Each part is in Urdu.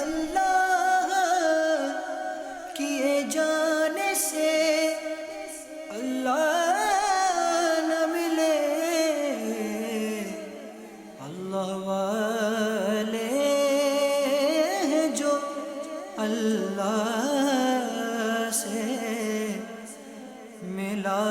اللہ کیے جانے سے اللہ نہ ملے، اللہ والے ہیں جو اللہ سے ملا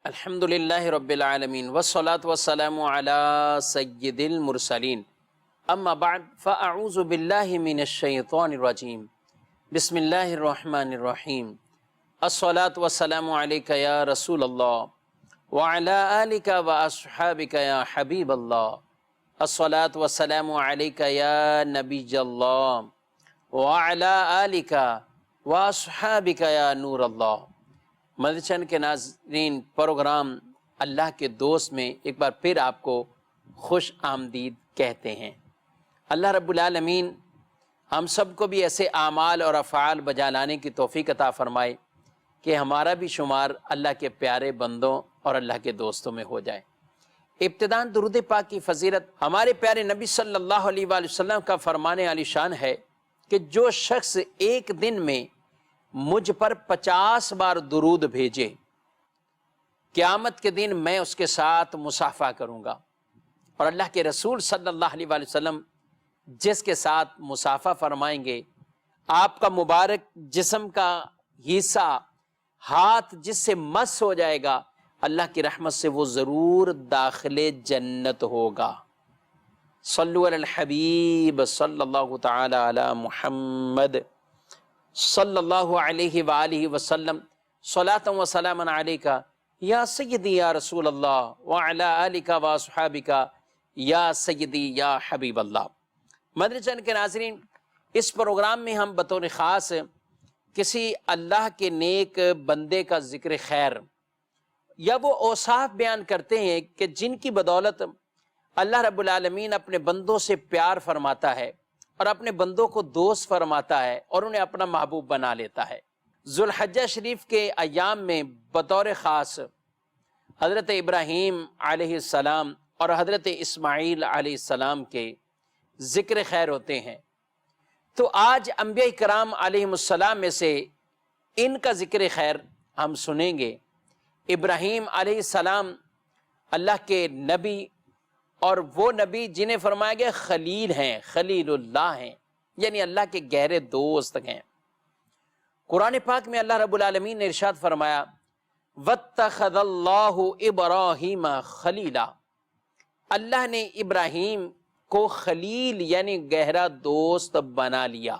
الحمدللہ رب العالمین والصلاة والسلام علی سید المرسلین، اما بعد فاعوذ باللہ من الشیطان الرجیم، بسم اللہ الرحمن الرحیم، الصلاة والسلام علیک یا رسول اللہ وعلی آلک واصحابک یا حبیب اللہ، الصلاة والسلام علیک یا نبی اللہ وعلی آلک واصحابک یا نور اللہ۔ مدنی چینل کے ناظرین، پروگرام اللہ کے دوست میں ایک بار پھر آپ کو خوش آمدید کہتے ہیں۔ اللہ رب العالمین ہم سب کو بھی ایسے اعمال اور افعال بجا لانے کی توفیق عطا فرمائے کہ ہمارا بھی شمار اللہ کے پیارے بندوں اور اللہ کے دوستوں میں ہو جائے۔ ابتداً درود پاک کی فضیلت ہمارے پیارے نبی صلی اللہ علیہ وآلہ وسلم کا فرمان عالی شان ہے کہ جو شخص ایک دن میں مجھ پر 50 بار درود بھیجے، قیامت کے دن میں اس کے ساتھ مصافحہ کروں گا۔ اور اللہ کے رسول صلی اللہ علیہ وآلہ وسلم جس کے ساتھ مصافحہ فرمائیں گے، آپ کا مبارک جسم کا حصہ ہاتھ جس سے مس ہو جائے گا، اللہ کی رحمت سے وہ ضرور داخل جنت ہوگا۔ صلو علی الحبیب صلی اللہ تعالی علی محمد صلی اللہ علیہ وآلہ وسلم، صلاۃ و سلام علیکہ یا سیدی یا رسول اللہ وعلی آلک واصحابک یا سیدی یا حبیب اللہ۔ مدنی چینل کے ناظرین، اس پروگرام میں ہم بطور خاص کسی اللہ کے نیک بندے کا ذکر خیر یا وہ اوصاف بیان کرتے ہیں کہ جن کی بدولت اللہ رب العالمین اپنے بندوں سے پیار فرماتا ہے اور اپنے بندوں کو دوست فرماتا ہے اور انہیں اپنا محبوب بنا لیتا ہے۔ ذوالحجہ شریف کے ایام میں بطور خاص حضرت ابراہیم علیہ السلام اور حضرت اسماعیل علیہ السلام کے ذکر خیر ہوتے ہیں، تو آج انبیاء کرام علیہم السلام میں سے ان کا ذکر خیر ہم سنیں گے۔ ابراہیم علیہ السلام اللہ کے نبی اور وہ نبی جنہیں فرمایا گیا خلیل ہیں، خلیل اللہ ہیں، یعنی اللہ کے گہرے دوست ہیں۔ قرآن پاک میں اللہ رب العالمین نے ارشاد فرمایا وَاتَّخَذَ اللَّهُ إِبْرَاهِيمَ خَلِيلًا، اللہ نے ابراہیم کو خلیل یعنی گہرا دوست بنا لیا۔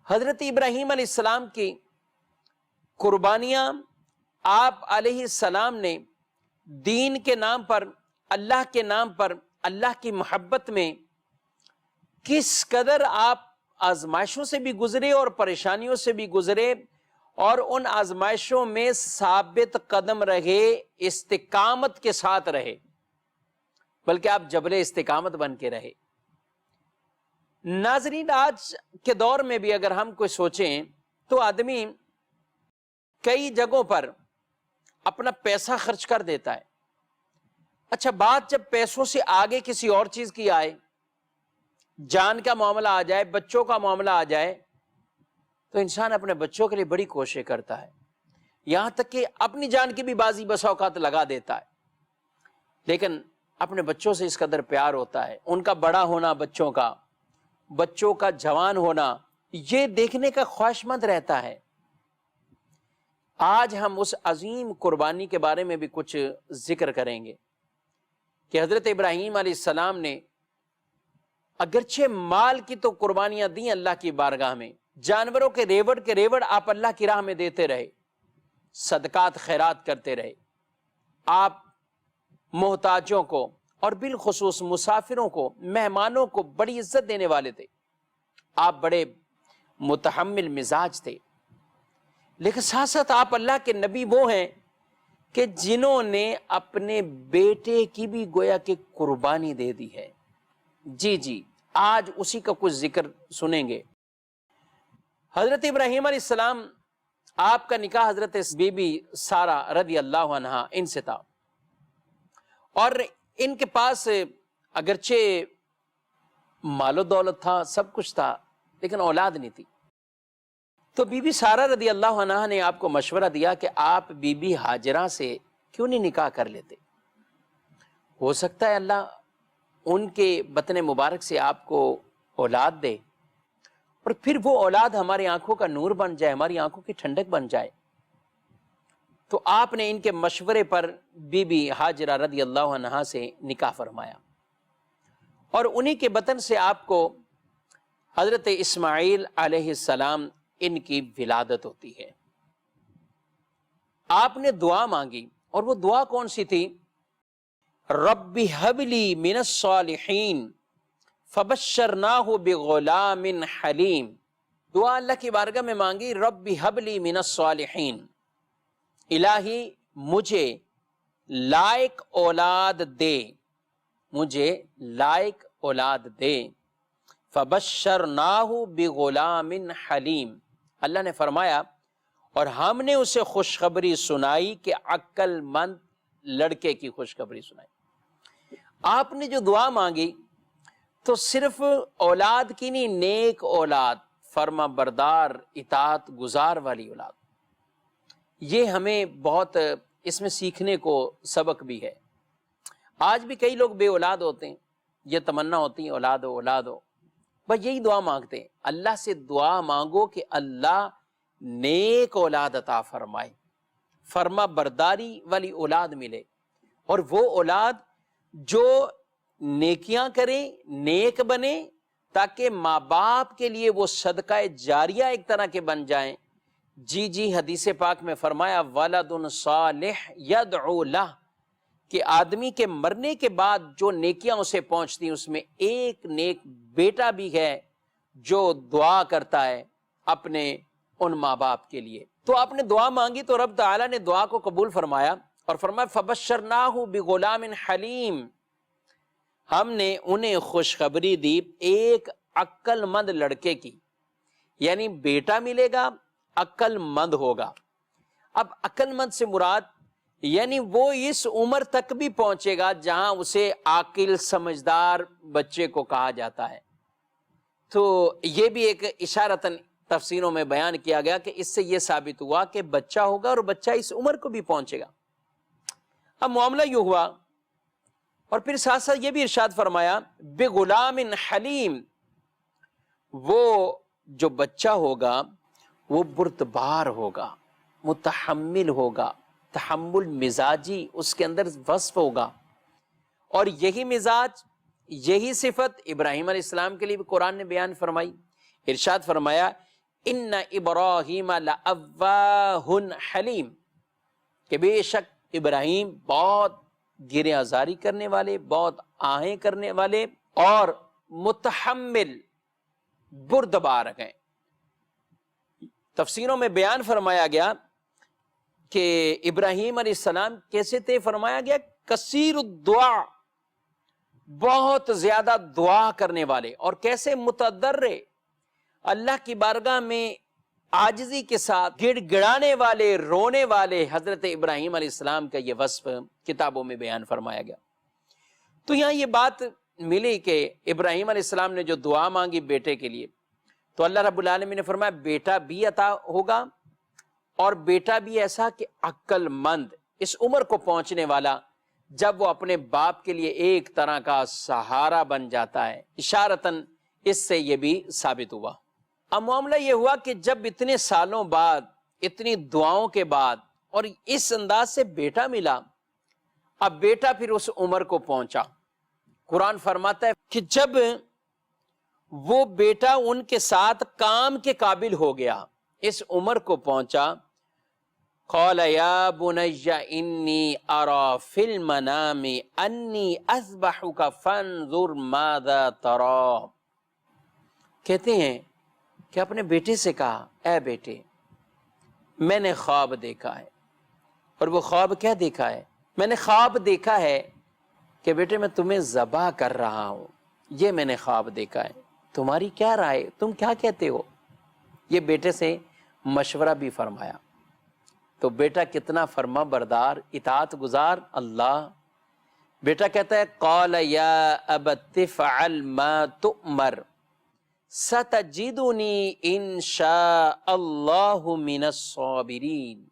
حضرت ابراہیم علیہ السلام کی قربانیاں آپ علیہ السلام نے دین کے نام پر، اللہ کے نام پر، اللہ کی محبت میں کس قدر آپ آزمائشوں سے بھی گزرے اور پریشانیوں سے بھی گزرے، اور ان آزمائشوں میں ثابت قدم رہے، استقامت کے ساتھ رہے، بلکہ آپ جبل استقامت بن کے رہے۔ ناظرین، آج کے دور میں بھی اگر ہم کوئی سوچیں تو آدمی کئی جگہوں پر اپنا پیسہ خرچ کر دیتا ہے۔ اچھا، بات جب پیسوں سے آگے کسی اور چیز کی آئے، جان کا معاملہ آ جائے، بچوں کا معاملہ آ جائے، تو انسان اپنے بچوں کے لیے بڑی کوشش کرتا ہے، یہاں تک کہ اپنی جان کی بھی بازی بسا اوقات لگا دیتا ہے۔ لیکن اپنے بچوں سے اس قدر پیار ہوتا ہے، ان کا بڑا ہونا، بچوں کا جوان ہونا، یہ دیکھنے کا خواہش مند رہتا ہے۔ آج ہم اس عظیم قربانی کے بارے میں بھی کچھ ذکر کریں گے کہ حضرت ابراہیم علیہ السلام نے اگرچہ مال کی تو قربانیاں دیں اللہ کی بارگاہ میں، جانوروں کے ریوڑ آپ اللہ کی راہ میں دیتے رہے، صدقات خیرات کرتے رہے، آپ محتاجوں کو اور بالخصوص مسافروں کو، مہمانوں کو بڑی عزت دینے والے تھے، آپ بڑے متحمل مزاج تھے۔ لیکن ساتھ ساتھ آپ اللہ کے نبی وہ ہیں کہ جنہوں نے اپنے بیٹے کی بھی گویا کہ قربانی دے دی ہے۔ جی آج اسی کا کچھ ذکر سنیں گے۔ حضرت ابراہیم علیہ السلام آپ کا نکاح حضرت بی بی سارہ رضی اللہ عنہا ان سے تھا، اور ان کے پاس اگرچہ مال و دولت تھا، سب کچھ تھا، لیکن اولاد نہیں تھی۔ تو بی بی سارہ رضی اللہ عنہا نے آپ کو مشورہ دیا کہ آپ بی بی ہاجرہ سے کیوں نہیں نکاح کر لیتے؟ ہو سکتا ہے اللہ ان کے بطن مبارک سے آپ کو اولاد دے، اور پھر وہ اولاد ہماری آنکھوں کا نور بن جائے، ہماری آنکھوں کی ٹھنڈک بن جائے۔ تو آپ نے ان کے مشورے پر بی بی ہاجرہ رضی اللہ عنہا سے نکاح فرمایا، اور انہی کے بطن سے آپ کو حضرت اسماعیل علیہ السلام ان کی ولادت ہوتی ہے۔ آپ نے دعا مانگی، اور وہ دعا کون سی تھی؟ رب ہب لی من الصالحین فبشرناہ بغلام حلیم۔ دعا اللہ کی بارگاہ میں مانگی، رب ہب لی من الصالحین، الہی مجھے لائق اولاد دے، مجھے لائق اولاد دے۔ فبشرناہ بغلام حلیم، اللہ نے فرمایا اور ہم نے اسے خوشخبری سنائی کہ عقل مند لڑکے کی خوشخبری سنائی۔ آپ نے جو دعا مانگی تو صرف اولاد کی نہیں، نیک اولاد، فرما بردار، اطاعت گزار والی اولاد۔ یہ ہمیں بہت اس میں سیکھنے کو سبق بھی ہے۔ آج بھی کئی لوگ بے اولاد ہوتے ہیں، یہ تمنا ہوتی ہے اولاد ہو اولاد ہو، بس یہی دعا مانگتے ہیں۔ اللہ سے دعا مانگو کہ اللہ نیک اولاد عطا فرمائے، فرما برداری والی اولاد ملے، اور وہ اولاد جو نیکیاں کرے، نیک بنے، تاکہ ماں باپ کے لیے وہ صدقہ جاریہ ایک طرح کے بن جائیں۔ جی حدیث پاک میں فرمایا ولد صالح یدعو لہ، کہ آدمی کے مرنے کے بعد جو نیکیاں اسے پہنچتی ہیں اس میں ایک نیک بیٹا بھی ہے جو دعا کرتا ہے اپنے ان ماں باپ کے لیے۔ تو آپ نے دعا مانگی تو رب تعالیٰ نے دعا کو قبول فرمایا، اور فرمایا فبشرناہ بغلام حلیم، ہم نے انہیں خوشخبری دی ایک عقل مند لڑکے کی، یعنی بیٹا ملے گا، عقل مند ہوگا۔ اب عقل مند سے مراد یعنی وہ اس عمر تک بھی پہنچے گا جہاں اسے عاقل سمجھدار بچے کو کہا جاتا ہے۔ تو یہ بھی ایک اشارتاً تفسیروں میں بیان کیا گیا کہ اس سے یہ ثابت ہوا کہ بچہ ہوگا اور بچہ اس عمر کو بھی پہنچے گا۔ اب معاملہ یوں ہوا، اور پھر ساتھ ساتھ یہ بھی ارشاد فرمایا بغلام حلیم، وہ جو بچہ ہوگا وہ بردبار ہوگا، متحمل ہوگا، تحمل مزاجی اس کے اندر وصف ہوگا، اور یہی مزاج، یہی صفت ابراہیم علیہ السلام کے لیے بھی قرآن نے بیان فرمائی۔ ارشاد فرمایا ان ابراہیم لأواہ حلیم، کہ بے شک ابراہیم بہت گرے آزاری کرنے والے، بہت آہیں کرنے والے اور متحمل بردبار ہیں۔ تفسیروں میں بیان فرمایا گیا کہ ابراہیم علیہ السلام کیسے تھے، فرمایا گیا کثیر الدعا، بہت زیادہ دعا کرنے والے، اور کیسے متضرع، اللہ کی بارگاہ میں عاجزی کے ساتھ گڑ گڑانے والے، رونے والے۔ حضرت ابراہیم علیہ السلام کا یہ وصف کتابوں میں بیان فرمایا گیا۔ تو یہاں یہ بات ملی کہ ابراہیم علیہ السلام نے جو دعا مانگی بیٹے کے لیے، تو اللہ رب العالمین نے فرمایا بیٹا بھی عطا ہوگا، اور بیٹا بھی ایسا کہ عقل مند، اس عمر کو پہنچنے والا، جب وہ اپنے باپ کے لیے ایک طرح کا سہارا بن جاتا ہے۔ اشارتاً اس سے یہ بھی ثابت ہوا۔ اب معاملہ یہ ہوا کہ جب اتنے سالوں بعد، اتنی دعاؤں کے بعد، اور اس انداز سے بیٹا ملا، اب بیٹا پھر اس عمر کو پہنچا۔ قرآن فرماتا ہے کہ جب وہ بیٹا ان کے ساتھ کام کے قابل ہو گیا، اس عمر کو پہنچا، قال یا بنی انی اری فی المنام انی اذبحک فانظر ماذا تری، کہتے ہیں کہ اپنے بیٹے سے کہا اے بیٹے میں نے خواب دیکھا ہے۔ اور وہ خواب کیا دیکھا ہے؟ میں نے خواب دیکھا ہے کہ بیٹے میں تمہیں ذبح کر رہا ہوں، یہ میں نے خواب دیکھا ہے، تمہاری کیا رائے، تم کیا کہتے ہو؟ یہ بیٹے سے مشورہ بھی فرمایا۔ تو بیٹا کتنا فرما بردار اطاعت گزار اللہ. بیٹا کہتا ہے قال یا ابت افعل ما تؤمر ستجدنی ان شاء اللہ من الصابرین.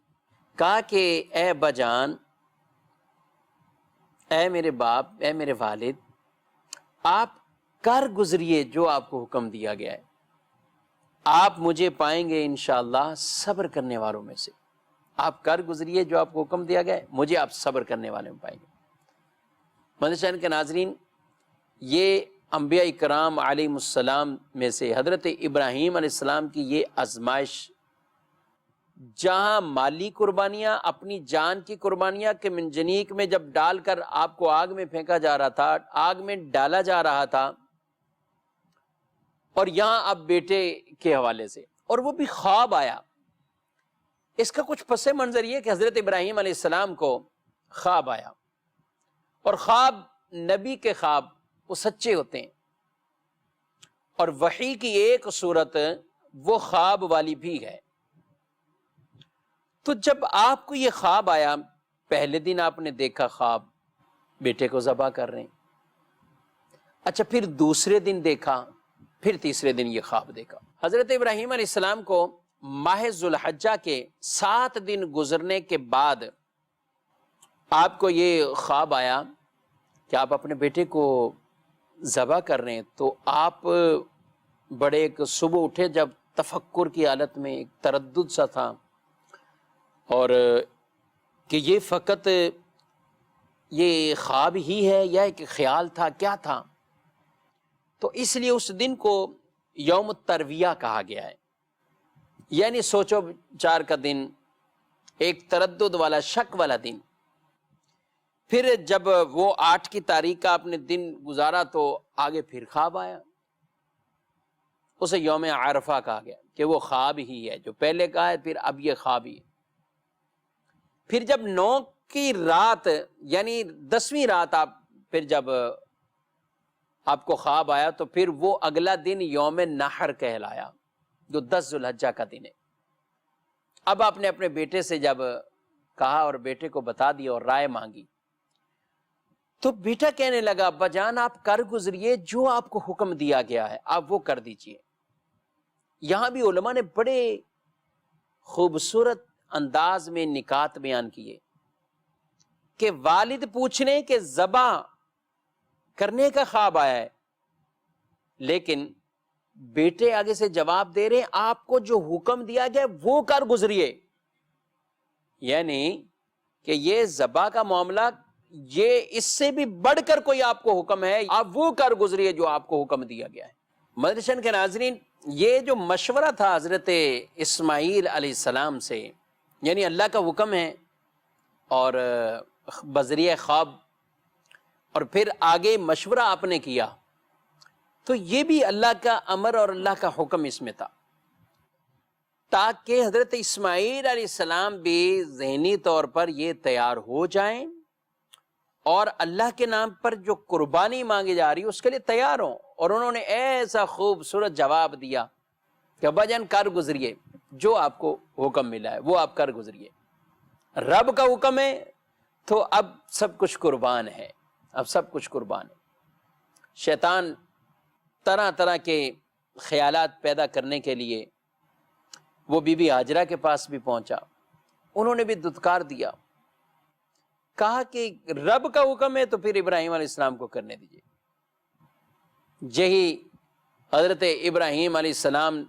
کہا کہ اے بجان، اے میرے باپ، اے میرے والد، آپ کر گزریے جو آپ کو حکم دیا گیا ہے، آپ مجھے پائیں گے انشاءاللہ صبر کرنے والوں میں سے. آپ کر گزریے جو آپ کو حکم دیا گیا ہے، مجھے آپ صبر کرنے والے میں پائیں گے. مدنی چینل کے ناظرین، یہ انبیاء کرام علیہ السلام میں سے حضرت ابراہیم علیہ السلام کی یہ آزمائش، جہاں مالی قربانیاں، اپنی جان کی قربانیاں کہ منجنیق میں جب ڈال کر آپ کو آگ میں پھینکا جا رہا تھا، آگ میں ڈالا جا رہا تھا، اور یہاں اب بیٹے کے حوالے سے، اور وہ بھی خواب آیا. اس کا کچھ پس منظر یہ کہ حضرت ابراہیم علیہ السلام کو خواب آیا، اور خواب نبی کے خواب وہ سچے ہوتے ہیں، اور وحی کی ایک صورت وہ خواب والی بھی ہے. تو جب آپ کو یہ خواب آیا، پہلے دن آپ نے دیکھا خواب بیٹے کو ذبح کر رہے ہیں، اچھا پھر دوسرے دن دیکھا، پھر تیسرے دن یہ خواب دیکھا. حضرت ابراہیم علیہ السلام کو ماہ ذوالحجہ کے 7 دن گزرنے کے بعد آپ کو یہ خواب آیا کہ آپ اپنے بیٹے کو ذبح کر رہے ہیں. تو آپ بڑے ایک صبح اٹھے جب تفکر کی حالت میں، ایک تردد سا تھا، اور کہ یہ فقط یہ خواب ہی ہے یا ایک خیال تھا، کیا تھا. تو اس لیے اس دن کو یوم الترویہ کہا گیا ہے، یعنی سوچو بچار کا دن، ایک تردد والا، شک والا دن. پھر جب وہ 8 کی تاریخ کا آپ نے دن گزارا تو آگے پھر خواب آیا، اسے یوم عرفہ کہا گیا کہ وہ خواب ہی ہے جو پہلے کہا ہے، پھر اب یہ خواب ہی ہے. پھر جب 9 کی رات یعنی 10ویں رات آپ پھر جب آپ کو خواب آیا تو پھر وہ اگلا دن یوم نحر کہلایا، جو 10 ذوالحجہ کا دن ہے. اب آپ نے اپنے بیٹے سے جب کہا اور بیٹے کو بتا دیا اور رائے مانگی، تو بیٹا کہنے لگا ابا جان آپ کر گزریے جو آپ کو حکم دیا گیا ہے، آپ وہ کر دیجئے. یہاں بھی علماء نے بڑے خوبصورت انداز میں نکات بیان کیے کہ والد پوچھ رہے کہ ذبح کرنے کا خواب آیا ہے، لیکن بیٹے آگے سے جواب دے رہے ہیں آپ کو جو حکم دیا گیا وہ کر گزریے. یعنی کہ یہ ذبح کا معاملہ، یہ اس سے بھی بڑھ کر کوئی آپ کو حکم ہے، آپ وہ کر گزریے جو آپ کو حکم دیا گیا ہے. مدرسن کے ناظرین، یہ جو مشورہ تھا حضرت اسماعیل علیہ السلام سے، یعنی اللہ کا حکم ہے اور بذریعہ خواب، اور پھر آگے مشورہ آپ نے کیا، تو یہ بھی اللہ کا امر اور اللہ کا حکم اس میں تھا، تاکہ حضرت اسماعیل علیہ السلام بھی ذہنی طور پر یہ تیار ہو جائیں اور اللہ کے نام پر جو قربانی مانگی جا رہی ہے اس کے لیے تیار ہوں. اور انہوں نے ایسا خوبصورت جواب دیا کہ ابا جان کر گزریے جو آپ کو حکم ملا ہے وہ آپ کر گزریے. رب کا حکم ہے تو اب سب کچھ قربان ہے، اب سب کچھ قربان ہے. شیطان طرح طرح کے خیالات پیدا کرنے کے لیے وہ بی بی ہاجرہ کے پاس بھی پہنچا، انہوں نے بھی دھتکار دیا، کہا کہ رب کا حکم ہے تو پھر ابراہیم علیہ السلام کو کرنے دیجیے. یہی حضرت ابراہیم علیہ السلام،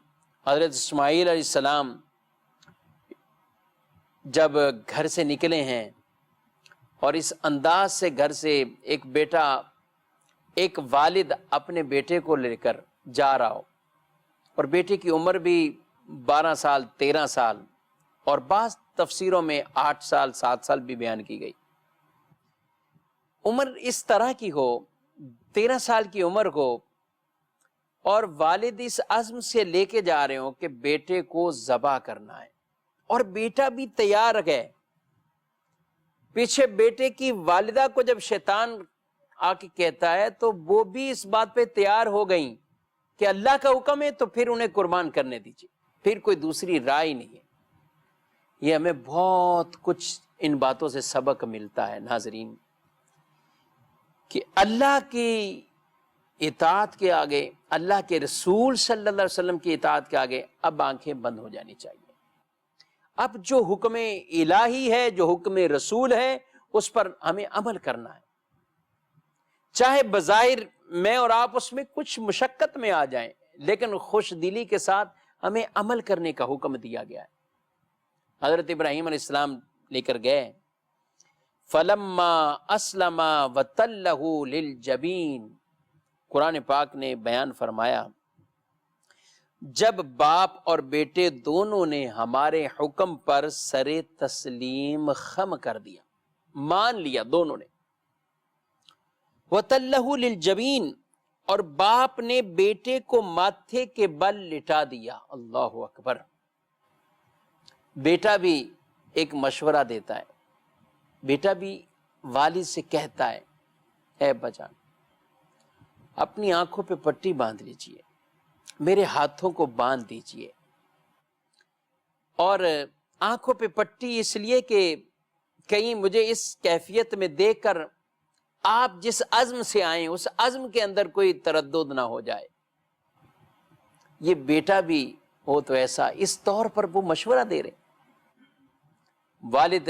حضرت اسماعیل علیہ السلام جب گھر سے نکلے ہیں اور اس انداز سے گھر سے ایک بیٹا، ایک والد اپنے بیٹے کو لے کر جا رہا ہو، اور بیٹے کی عمر بھی 12 سال 13 سال اور بعض تفسیروں میں 8 سال 7 سال بھی بیان کی گئی، عمر اس طرح کی ہو، 13 سال کی عمر ہو، اور والد اس عزم سے لے کے جا رہے ہوں کہ بیٹے کو ذبح کرنا ہے، اور بیٹا بھی تیار ہے. پیچھے بیٹے کی والدہ کو جب شیطان آ کے کہتا ہے تو وہ بھی اس بات پہ تیار ہو گئیں کہ اللہ کا حکم ہے تو پھر انہیں قربان کرنے دیجیے، پھر کوئی دوسری رائے نہیں ہے. یہ ہمیں بہت کچھ ان باتوں سے سبق ملتا ہے ناظرین، کہ اللہ کی اطاعت کے آگے، اللہ کے رسول صلی اللہ علیہ وسلم کی اطاعت کے آگے اب آنکھیں بند ہو جانی چاہیے۔ اب جو حکم الہی ہے، جو حکم رسول ہے، اس پر ہمیں عمل کرنا ہے، چاہے بظاہر میں اور آپ اس میں کچھ مشقت میں آ جائیں، لیکن خوش دلی کے ساتھ ہمیں عمل کرنے کا حکم دیا گیا ہے۔ حضرت ابراہیم علیہ السلام لے کر گئے، فَلَمَّا أَسْلَمَا وَتَلَّهُ لِلْجَبِينِ، قرآن پاک نے بیان فرمایا جب باپ اور بیٹے دونوں نے ہمارے حکم پر سر تسلیم خم کر دیا، مان لیا دونوں نے، وَتَلَّهُ لِلْجَبِينِ، اور باپ نے بیٹے کو ماتھے کے بل لٹا دیا۔ اللہ اکبر۔ بیٹا بھی ایک مشورہ دیتا ہے، بیٹا بھی والد سے کہتا ہے، اے بچا اپنی آنکھوں پہ پٹی باندھ لیجئے، میرے ہاتھوں کو باندھ دیجئے۔ اور آنکھوں پہ پٹی اس لیے کہ کہیں مجھے اس کیفیت میں دیکھ کر آپ جس عزم سے آئیں اس عزم کے اندر کوئی تردد نہ ہو جائے۔ یہ بیٹا بھی ہو تو ایسا، اس طور پر وہ مشورہ دے رہے، والد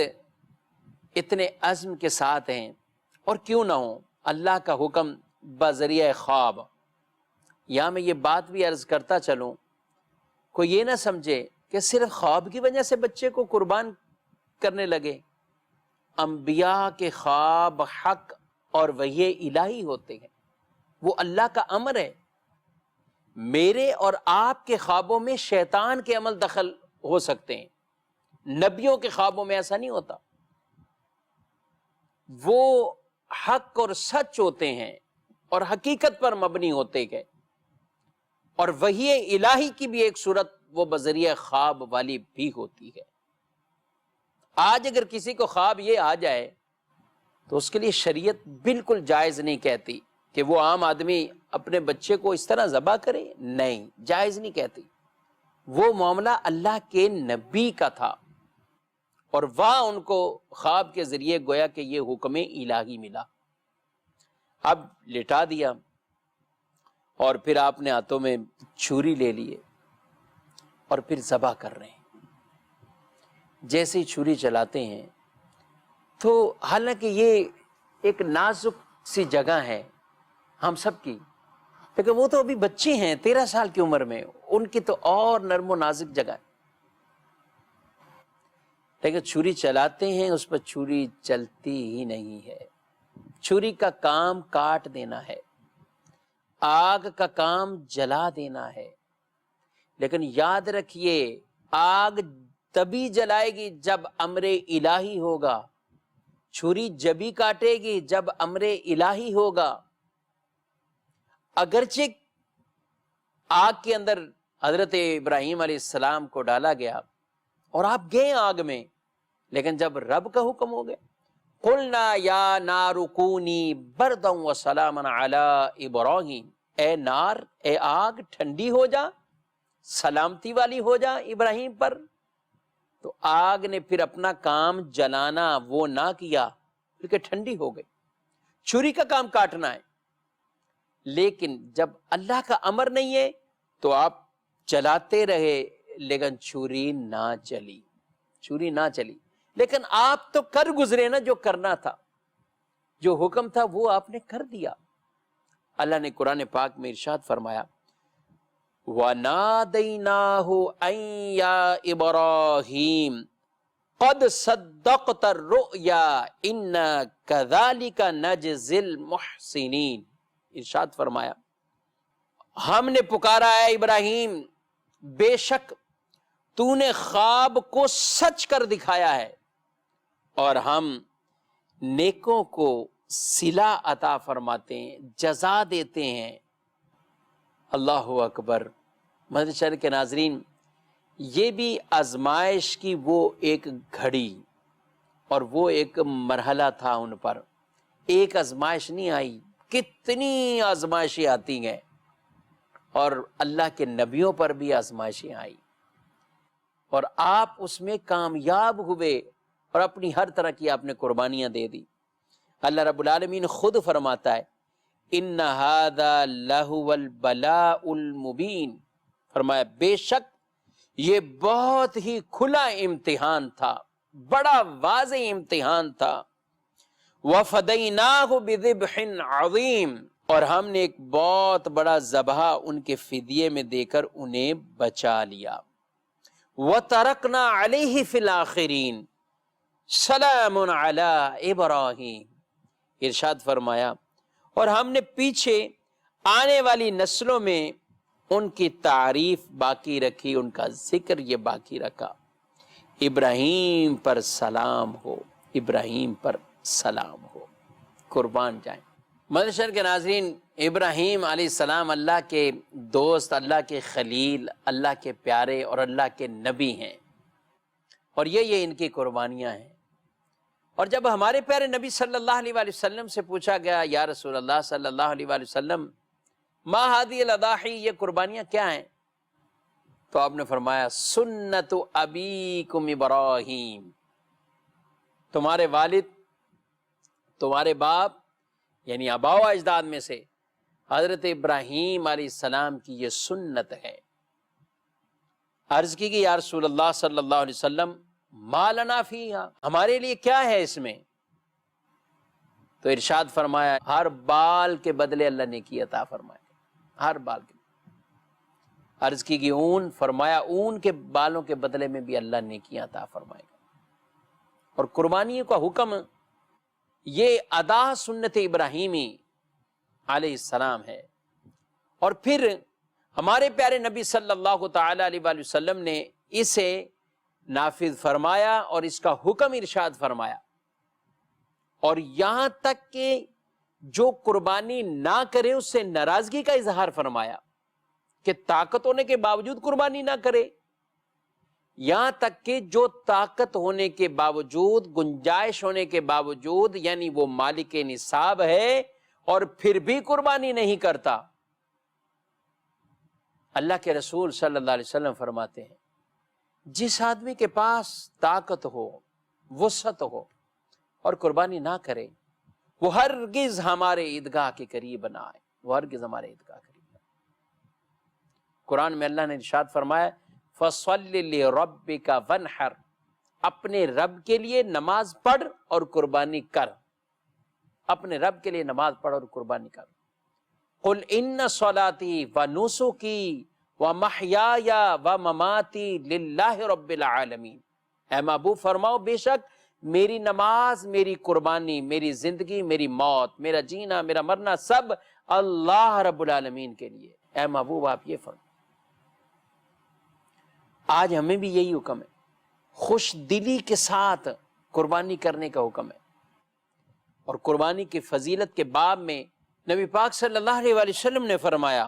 اتنے عزم کے ساتھ ہیں، اور کیوں نہ ہو اللہ کا حکم بذریعہ خواب۔ یہاں میں یہ بات بھی عرض کرتا چلوں، کوئی یہ نہ سمجھے کہ صرف خواب کی وجہ سے بچے کو قربان کرنے لگے۔ انبیاء کے خواب حق اور وحی الہی ہوتے ہیں، وہ اللہ کا امر ہے۔ میرے اور آپ کے خوابوں میں شیطان کے عمل دخل ہو سکتے ہیں، نبیوں کے خوابوں میں ایسا نہیں ہوتا، وہ حق اور سچ ہوتے ہیں اور حقیقت پر مبنی ہوتے ہیں، اور وحی الہی کی بھی ایک صورت وہ بذریعہ خواب والی بھی ہوتی ہے۔ آج اگر کسی کو خواب یہ آ جائے تو اس کے لیے شریعت بالکل جائز نہیں کہتی کہ وہ عام آدمی اپنے بچے کو اس طرح ذبح کرے، نہیں، جائز نہیں کہتی۔ وہ معاملہ اللہ کے نبی کا تھا، اور وہاں ان کو خواب کے ذریعے گویا کہ یہ حکم الہی ملا۔ اب لٹا دیا، اور پھر آپ نے ہاتھوں میں چھری لے لیے اور پھر ذبح کر رہے ہیں۔ جیسے ہی چھری چلاتے ہیں تو حالانکہ یہ ایک نازک سی جگہ ہے ہم سب کی، لیکن وہ تو ابھی بچے ہیں 13 سال کی عمر میں، ان کی تو اور نرم و نازک جگہ ہے، لیکن چھری چلاتے ہیں، اس پر چھری چلتی ہی نہیں ہے۔ چھری کا کام کاٹ دینا ہے، آگ کا کام جلا دینا ہے، لیکن یاد رکھیے آگ تبھی جلائے گی جب امر الہی ہوگا، چھری جبھی کاٹے گی جب امر الہی ہوگا۔ اگرچہ آگ کے اندر حضرت ابراہیم علیہ السلام کو ڈالا گیا اور آپ گئے آگ میں، لیکن جب رب کا حکم ہو گیا، قلنا یا نار کونی بردا وسلاما علی ابراہیم، اے نار، اے آگ ٹھنڈی ہو جا، سلامتی والی ہو جا ابراہیم پر۔ تو آگ نے پھر اپنا کام جلانا وہ نہ کیا، کیونکہ ٹھنڈی ہو گئی۔ چھری کا کام کاٹنا ہے، لیکن جب اللہ کا امر نہیں ہے تو آپ چلاتے رہے، لیکن چھری نہ چلی، چھری نہ چلی۔ لیکن آپ تو کر گزرے نا جو کرنا تھا، جو حکم تھا وہ آپ نے کر دیا۔ اللہ نے قرآن پاک میں ارشاد فرمایا، وَنَادَيْنَاهُ أَن يَا إِبْرَاهِيمُ قَدْ صَدَّقْتَ الرُّؤْيَا إِنَّا كَذَلِكَ نَجْزِي الْمُحْسِنِينَ، ارشاد فرمایا ہم نے پکارا ہے ابراہیم، بے شک تو نے خواب کو سچ کر دکھایا ہے، اور ہم نیکوں کو صلہ عطا فرماتے ہیں، جزا دیتے ہیں۔ اللہ اکبر۔ مدنی چینل کے ناظرین، یہ بھی آزمائش کی وہ ایک گھڑی اور وہ ایک مرحلہ تھا ان پر۔ ایک آزمائش نہیں آئی، کتنی آزمائشیں آتی ہیں، اور اللہ کے نبیوں پر بھی آزمائشیں آئی۔ اور آپ اس میں کامیاب ہوئے اور اپنی ہر طرح کی آپ نے قربانیاں دے دی۔ اللہ رب العالمین خود فرماتا ہے ان ھذا لہو البلاء المبین، فرمایا بے شک یہ بہت ہی کھلا امتحان تھا، بڑا واضح امتحان تھا۔ وَفَدَيْنَاهُ بِذِبْحٍ عَظِيمٍ، اور ہم نے ایک بہت بڑا ذبح ان کے فدیے میں دے کر انہیں بچا لیا۔ وَتَرَكْنَا عَلَيْهِ فِي الْآخِرِينَ سَلَامٌ عَلَىٰ إِبْرَاهِيمَ، ارشاد فرمایا اور ہم نے پیچھے آنے والی نسلوں میں ان کی تعریف باقی رکھی، ان کا ذکر یہ باقی رکھا، ابراہیم پر سلام ہو، ابراہیم پر سلام ہو۔ قربان جائیں۔ مدنی شہر کے ناظرین، ابراہیم علیہ السلام اللہ کے دوست، اللہ کے خلیل، اللہ کے پیارے اور اللہ کے نبی ہیں، اور یہ ان کی قربانیاں ہیں۔ اور جب ہمارے پیارے نبی صلی اللہ علیہ وآلہ وسلم سے پوچھا گیا یا رسول اللہ صلی اللہ علیہ وآلہ وسلم ما ہذی الاضاحی، یہ قربانیاں کیا ہیں؟ تو آپ نے فرمایا سنت ابیکم ابراہیم، تمہارے والد، تمہارے باپ یعنی آباء و اجداد میں سے حضرت ابراہیم علیہ السلام کی یہ سنت ہے۔ عرض کی کہ یا رسول اللہ صلی اللہ علیہ وسلم ما لنا فیہا، ہمارے لیے کیا ہے اس میں؟ تو ارشاد فرمایا ہر بال کے بدلے اللہ نے کی عطا فرمائے، ہر بال کے۔ عرض کی کہ اون، فرمایا اون کے بالوں کے بدلے میں بھی اللہ نے کی عطا فرمائے گا۔ اور قربانی کا حکم یہ ادا سنت ابراہیمی علیہ السلام ہے۔ اور پھر ہمارے پیارے نبی صلی اللہ تعالی علیہ وآلہ وسلم نے اسے نافذ فرمایا اور اس کا حکم ارشاد فرمایا، اور یہاں تک کہ جو قربانی نہ کرے اس سے ناراضگی کا اظہار فرمایا کہ طاقت ہونے کے باوجود قربانی نہ کرے، یہاں تک کہ جو طاقت ہونے کے باوجود، گنجائش ہونے کے باوجود، یعنی وہ مالک نصاب ہے اور پھر بھی قربانی نہیں کرتا۔ اللہ کے رسول صلی اللہ علیہ وسلم فرماتے ہیں جس آدمی کے پاس طاقت ہو، وسعت ہو اور قربانی نہ کرے، وہ ہرگز ہمارے عیدگاہ کے قریب نہ آئے، وہ ہرگز ہمارے عیدگاہ کے قریب نہ آئے۔ قرآن میں اللہ نے ارشاد فرمایا فَصَلِّ لِرَبِّكَ وَانْحَرْ، اپنے رب کے لیے نماز پڑھ اور قربانی کر، اپنے رب کے لیے نماز پڑھ اور قربانی کر۔ قُلْ إِنَّ صَلَاتِي وَنُسُكِي وَمَحْيَايَ وَمَمَاتِي لِلَّهِ رَبِّ الْعَالَمِينَ، اے محبوب فرماؤ بے شک میری نماز، میری قربانی، میری زندگی، میری موت، میرا جینا، میرا مرنا سب اللہ رب العالمین کے لیے۔ اے محبوب آپ یہ فرمائیں۔ آج ہمیں بھی یہی حکم ہے، خوش دلی کے ساتھ قربانی کرنے کا حکم ہے۔ اور قربانی کی فضیلت کے باب میں نبی پاک صلی اللہ علیہ وآلہ وسلم نے فرمایا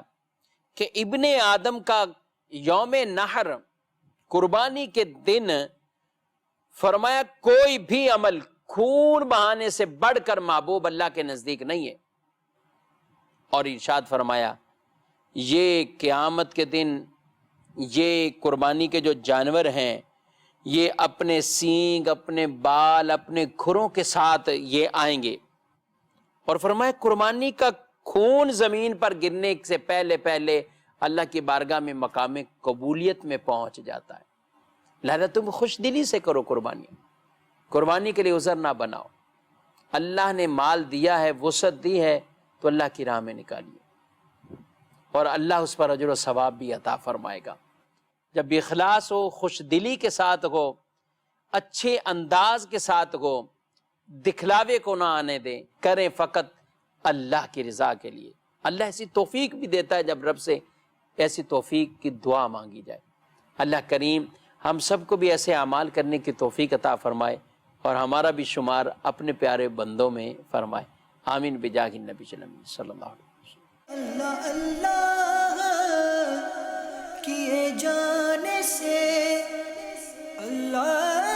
کہ ابن آدم کا یوم نحر، قربانی کے دن، فرمایا کوئی بھی عمل خون بہانے سے بڑھ کر محبوب اللہ کے نزدیک نہیں ہے۔ اور ارشاد فرمایا یہ قیامت کے دن یہ قربانی کے جو جانور ہیں یہ اپنے سینگ، اپنے بال، اپنے کھروں کے ساتھ یہ آئیں گے۔ اور فرمایا قربانی کا خون زمین پر گرنے سے پہلے پہلے اللہ کی بارگاہ میں مقام قبولیت میں پہنچ جاتا ہے۔ لہذا تم خوش دلی سے کرو قربانی، قربانی کے لیے عذر نہ بناؤ۔ اللہ نے مال دیا ہے، وسعت دی ہے، تو اللہ کی راہ میں نکالیے، اور اللہ اس پر اجر و ثواب بھی عطا فرمائے گا۔ جب اخلاص ہو، خوش دلی کے ساتھ ہو، اچھے انداز کے ساتھ ہو، دکھلاوے کو نہ آنے دیں، کریں فقط اللہ کی رضا کے لیے۔ اللہ ایسی توفیق بھی دیتا ہے جب رب سے ایسی توفیق کی دعا مانگی جائے۔ اللہ کریم ہم سب کو بھی ایسے اعمال کرنے کی توفیق عطا فرمائے اور ہمارا بھی شمار اپنے پیارے بندوں میں فرمائے۔ آمین بجاہ النبی صلی اللہ علیہ وسلم۔ اللہ اللہ کیے جانے سے اللہ